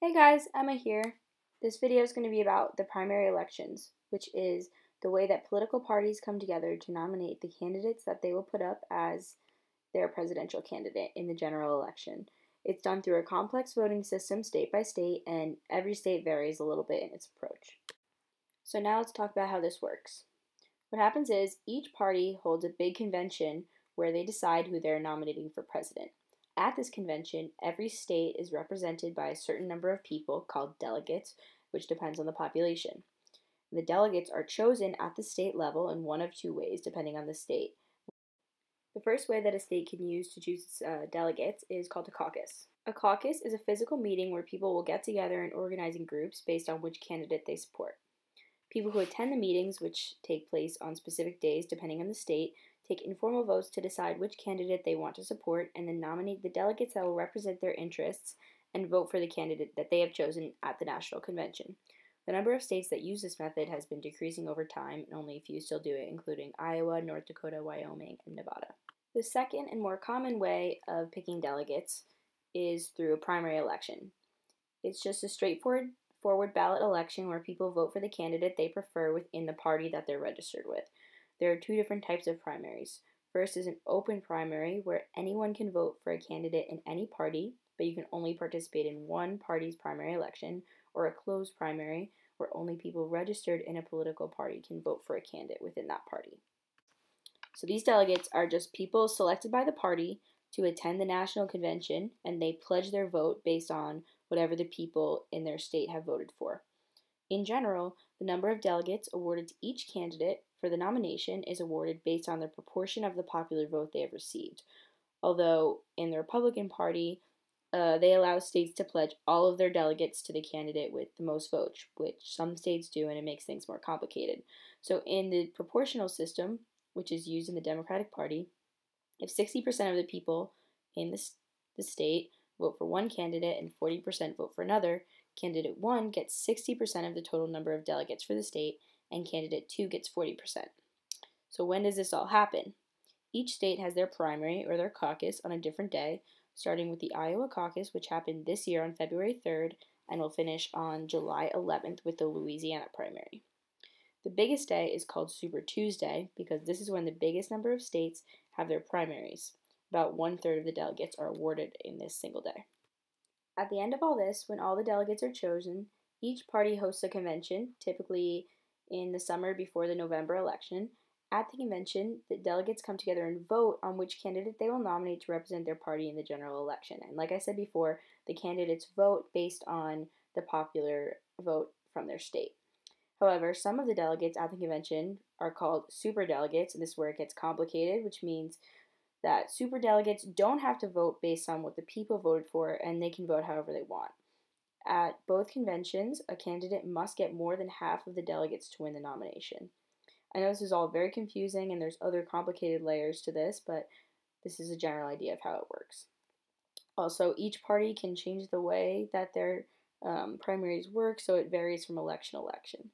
Hey guys, Emma here. This video is going to be about the primary elections, which is the way that political parties come together to nominate the candidates that they will put up as their presidential candidate in the general election. It's done through a complex voting system state by state, and every state varies a little bit in its approach. So now let's talk about how this works. What happens is each party holds a big convention where they decide who they're nominating for president. At this convention, every state is represented by a certain number of people called delegates, which depends on the population. The delegates are chosen at the state level in one of two ways, depending on the state. The first way that a state can use to choose its delegates is called a caucus. A caucus is a physical meeting where people will get together and organize in groups based on which candidate they support. People who attend the meetings, which take place on specific days depending on the state, take informal votes to decide which candidate they want to support and then nominate the delegates that will represent their interests and vote for the candidate that they have chosen at the national convention. The number of states that use this method has been decreasing over time, and only a few still do it, including Iowa, North Dakota, Wyoming, and Nevada. The second and more common way of picking delegates is through a primary election. It's just a straightforward ballot election where people vote for the candidate they prefer within the party that they're registered with. There are two different types of primaries. First is an open primary where anyone can vote for a candidate in any party, but you can only participate in one party's primary election, or a closed primary where only people registered in a political party can vote for a candidate within that party. So these delegates are just people selected by the party to attend the national convention, and they pledge their vote based on whatever the people in their state have voted for. In general, the number of delegates awarded to each candidate for the nomination is awarded based on the proportion of the popular vote they have received. Although in the Republican Party, they allow states to pledge all of their delegates to the candidate with the most votes, which some states do, and it makes things more complicated. So in the proportional system, which is used in the Democratic Party, if 60% of the people in the state vote for one candidate and 40% vote for another, candidate 1 gets 60% of the total number of delegates for the state, and candidate 2 gets 40%. So when does this all happen? Each state has their primary or their caucus on a different day, starting with the Iowa caucus, which happened this year on February 3rd, and will finish on July 11th with the Louisiana primary. The biggest day is called Super Tuesday because this is when the biggest number of states have their primaries. About 1/3 of the delegates are awarded in this single day. At the end of all this, when all the delegates are chosen, each party hosts a convention, typically in the summer before the November election. At the convention, the delegates come together and vote on which candidate they will nominate to represent their party in the general election. And like I said before, the candidates vote based on the popular vote from their state. However, some of the delegates at the convention are called superdelegates, and this is where it gets complicated, which means that superdelegates don't have to vote based on what the people voted for, and they can vote however they want. At both conventions, a candidate must get more than half of the delegates to win the nomination. I know this is all very confusing, and there's other complicated layers to this, but this is a general idea of how it works. Also, each party can change the way that their primaries work, so it varies from election to election.